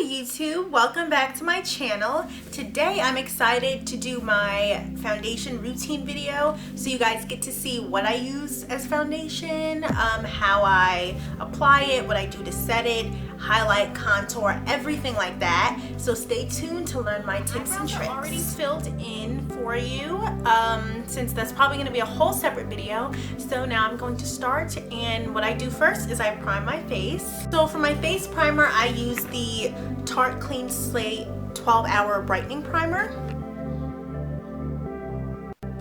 YouTube, welcome back to my channel. Today I'm excited to do my foundation routine video so you guys get to see what I use as foundation, how I apply it, what I do to set it, highlight, contour, everything like that. So stay tuned to learn my tips and tricks. Already filled in for you, since that's probably going to be a whole separate video. So now I'm going to start, and what I do first is I prime my face. So for my face primer, I use the Tarte Clean Slate 12-Hour Brightening Primer.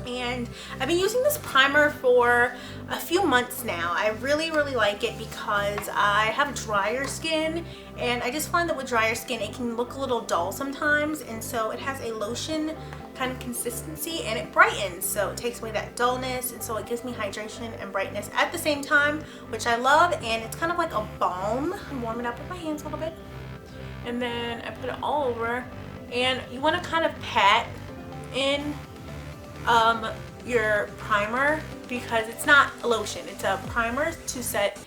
And I've been using this primer for a few months now. I really like it because I have drier skin, and I just find that with drier skin it can look a little dull sometimes, and so it has a lotion kind of consistency and it brightens, so it takes away that dullness, and so it gives me hydration and brightness at the same time, which I love. And it's kind of like a balm. I'm warming up with my hands a little bit, and then I put it all over. And you want to kind of pat in your primer, because it's not a lotion, it's a primer to set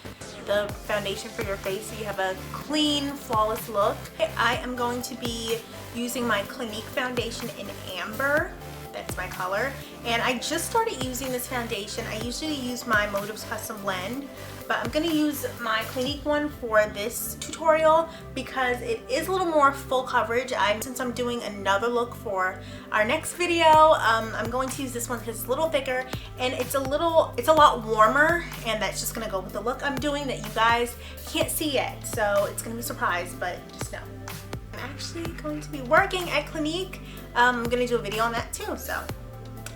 the foundation for your face so you have a clean, flawless look. I am going to be using my Clinique foundation in Amber. That's my color, and I just started using this foundation. I usually use my Motives Custom Blend, but I'm gonna use my Clinique one for this tutorial because it is a little more full coverage. Since I'm doing another look for our next video, I'm going to use this one because it's a little thicker and it's a lot warmer, and that's just gonna go with the look I'm doing that you guys can't see yet. So it's gonna be a surprise, but just know I'm actually going to be working at Clinique. I'm gonna do a video on that too, so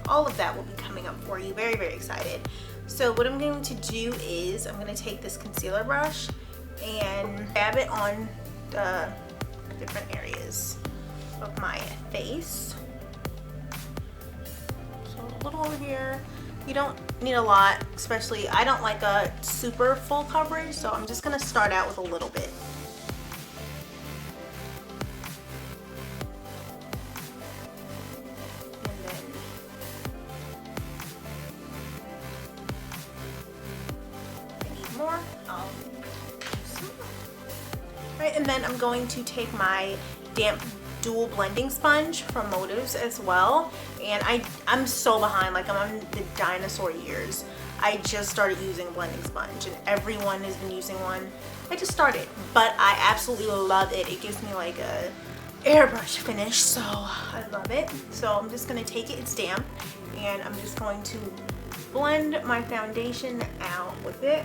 all of that will be coming up for you. Very excited. So what I'm going to do is I'm going to take this concealer brush and dab it on the different areas of my face. So a little over here. You don't need a lot, especially I don't like a super full coverage, so I'm just going to start out with a little bit. Right, and then I'm going to take my damp dual blending sponge from Motives as well, and I'm so behind, like I'm on the dinosaur years. I just started using a blending sponge and everyone has been using one. I just started, but I absolutely love it. It gives me like a airbrush finish, so I love it. So I'm just going to take it, it's damp, and I'm just going to blend my foundation out with it.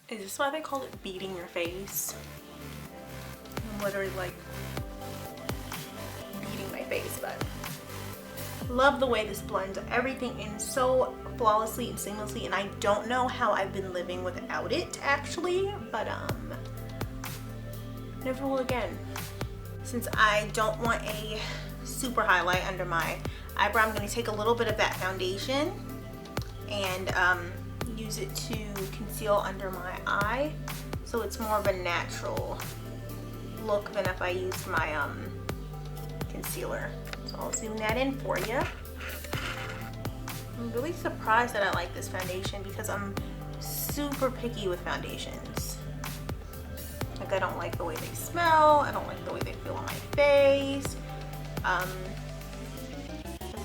Is this why they call it beating your face? I'm literally like beating my face, but love the way this blends everything in so flawlessly and seamlessly, and I don't know how I've been living without it actually, but never will again. Since I don't want a super highlight under my eyebrow, I'm going to take a little bit of that foundation and use it to conceal under my eye, so it's more of a natural look than if I used my concealer. So I'll zoom that in for you. I'm really surprised that I like this foundation because I'm super picky with foundations. Like I don't like the way they smell, I don't like the way they feel on my face.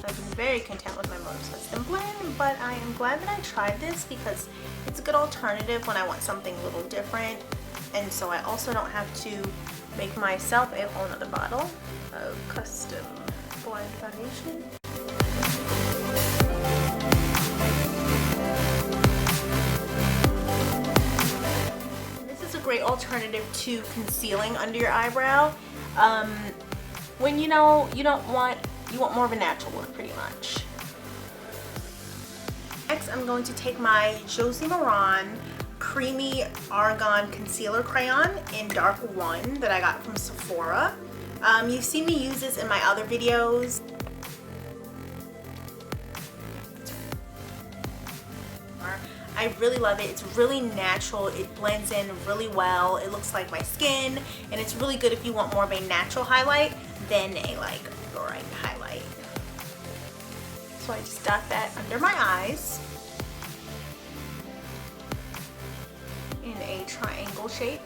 I've been very content with my Motives Custom Blend, but I am glad that I tried this because it's a good alternative when I want something a little different, and so I also don't have to make myself a whole nother bottle of custom blend foundation. This is a great alternative to concealing under your eyebrow when you know you want more of a natural look, pretty much. Next, I'm going to take my Josie Maran Creamy Argan Concealer Crayon in Dark 1 that I got from Sephora. You've seen me use this in my other videos. I really love it. It's really natural. It blends in really well. It looks like my skin, and it's really good if you want more of a natural highlight than a like bright highlight. So I just dot that under my eyes in a triangle shape,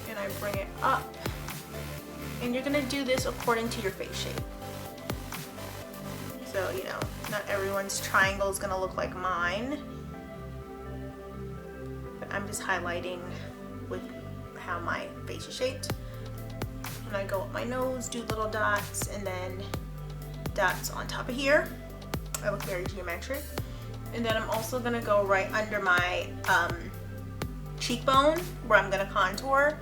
and I bring it up. And you're gonna do this according to your face shape. So, you know, not everyone's triangle is gonna look like mine. But I'm just highlighting with how my face is shaped. When I go up my nose, do little dots, and then dots on top of here. I look very geometric. And then I'm also gonna go right under my cheekbone where I'm gonna contour.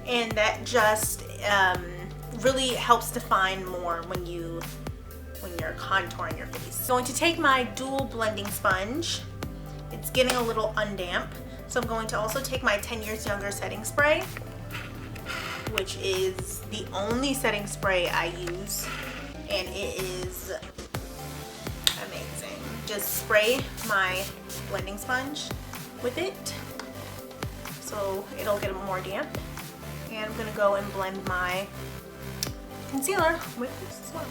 And that just really helps define more when you're contouring your face. I'm going to take my dual blending sponge. It's getting a little undamp, so I'm going to also take my 10 Years Younger setting spray, which is the only setting spray I use, and it is amazing. Just spray my blending sponge with it so it'll get more damp. And I'm gonna go and blend my concealer with this as well.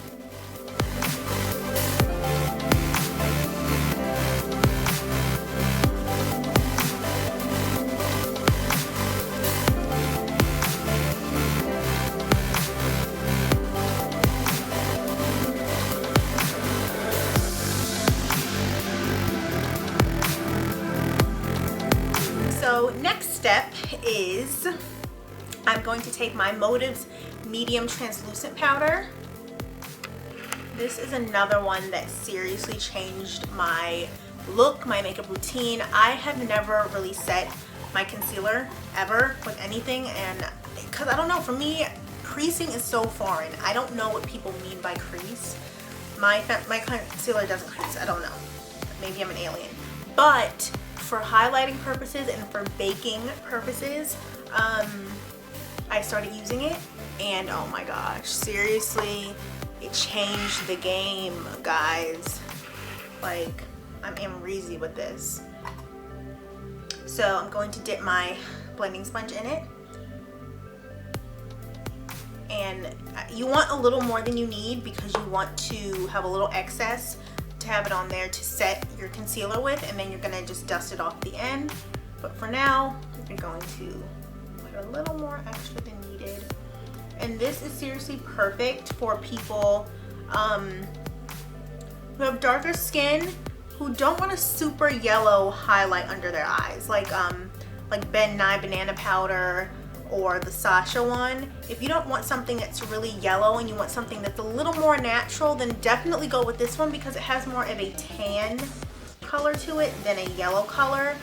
So next step is I'm going to take my Motives medium translucent powder. This is another one that seriously changed my look, my makeup routine. I have never really set my concealer ever with anything, and because I don't know, for me creasing is so foreign. I don't know what people mean by crease. My concealer doesn't crease. I don't know. Maybe I'm an alien. But for highlighting purposes and for baking purposes, I started using it, and oh my gosh, seriously, it changed the game, guys. Like, I'm amrezy with this. So I'm going to dip my blending sponge in it, and you want a little more than you need because you want to have a little excess to have it on there to set your concealer with, and then you're gonna just dust it off at the end. But for now, you're going to put a little more extra than needed. And this is seriously perfect for people who have darker skin, who don't want a super yellow highlight under their eyes, like Ben Nye Banana Powder or the Sasha one. If you don't want something that's really yellow and you want something that's a little more natural, then definitely go with this one because it has more of a tan color to it than a yellow color.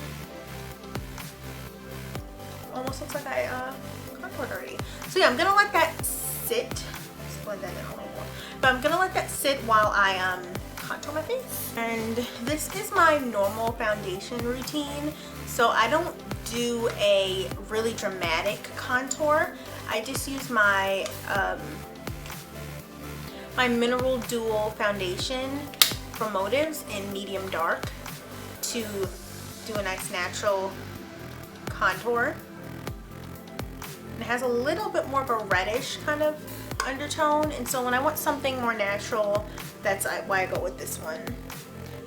Almost looks like I contoured already. So yeah, I'm gonna let that sit. Let's blend that in a little more. But I'm gonna let that sit while I contour my face. And this is my normal foundation routine. So I don't do a really dramatic contour. I just use my my Mineral Dual foundation from Motives in medium dark to do a nice natural contour. And it has a little bit more of a reddish kind of undertone, and so when I want something more natural, that's why I go with this one.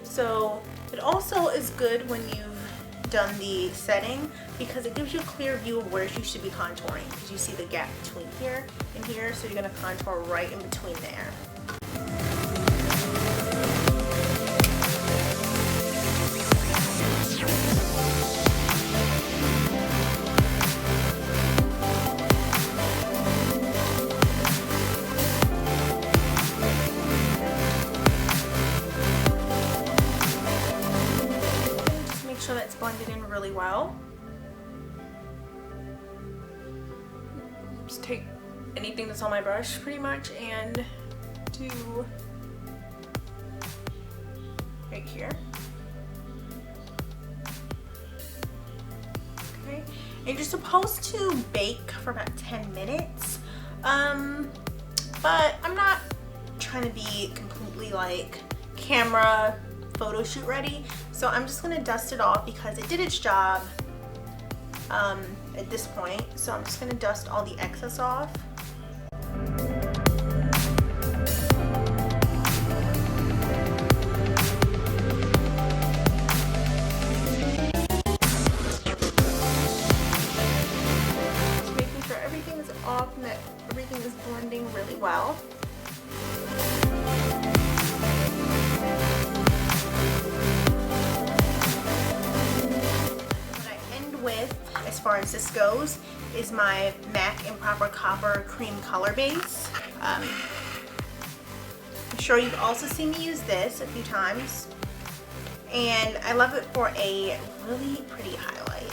So it also is good when you've done the setting because it gives you a clear view of where you should be contouring, because you see the gap between here and here, so you're going to contour right in between there. So that's blended in really well. Just take anything that's on my brush pretty much and do right here. Okay, and you're supposed to bake for about 10 minutes, but I'm not trying to be completely like camera photo shoot ready. So I'm just gonna dust it off because it did its job at this point. So I'm just gonna dust all the excess off. Just making sure everything is off and that everything is blending really well. As far as this goes, is my MAC Improper Copper Cream Color Base. I'm sure you've also seen me use this a few times, and I love it for a really pretty highlight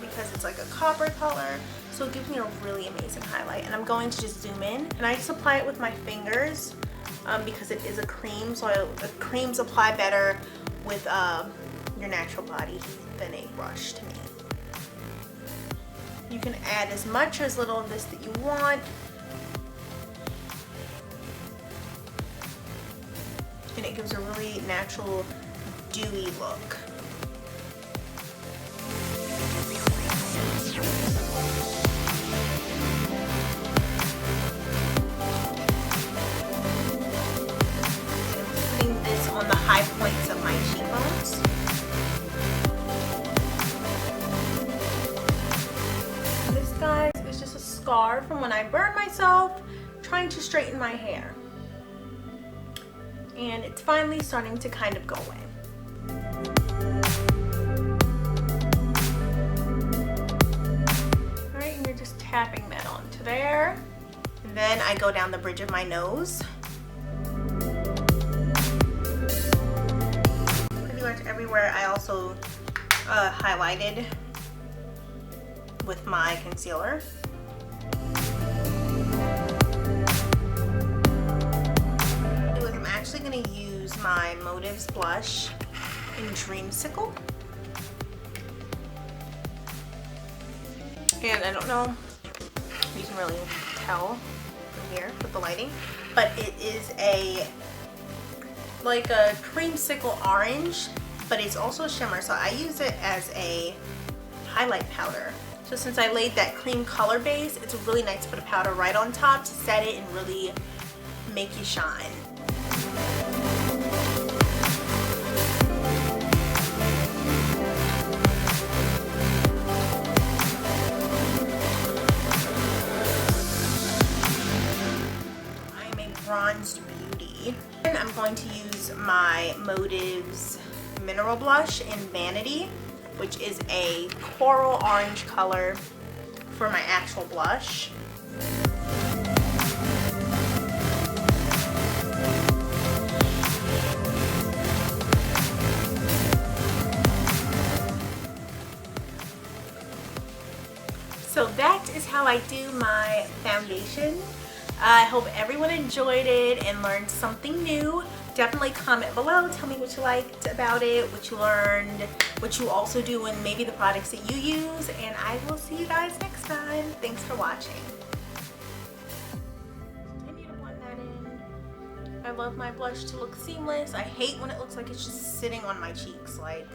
because it's like a copper color, so it gives me a really amazing highlight. And I'm going to just zoom in, and I just apply it with my fingers because it is a cream, so creams apply better with your natural body heat than a brush to me. You can add as much or as little of this that you want. And it gives a really natural, dewy look. I'm putting this on the high points of my cheekbones. Guys, it's just a scar from when I burned myself trying to straighten my hair, and it's finally starting to kind of go away. Alright, and you're just tapping that onto there, and then I go down the bridge of my nose. Pretty much everywhere. I also highlighted with my concealer. I'm actually going to use my Motives blush in Dreamsicle. And I don't know if you can really tell from here with the lighting, but it is like a creamsicle orange, but it's also a shimmer, so I use it as a highlight powder. So since I laid that cream color base, it's really nice to put a powder right on top to set it and really make you shine. I'm a bronzed beauty. And I'm going to use my Motives Mineral Blush in Vanity, which is a coral orange color for my actual blush. So that is how I do my foundation. I hope everyone enjoyed it and learned something new. Definitely comment below, tell me what you liked about it, what you learned, what you also do, and maybe the products that you use, and I will see you guys next time. Thanks for watching. Continue to blend that in. I love my blush to look seamless. I hate when it looks like it's just sitting on my cheeks. Like,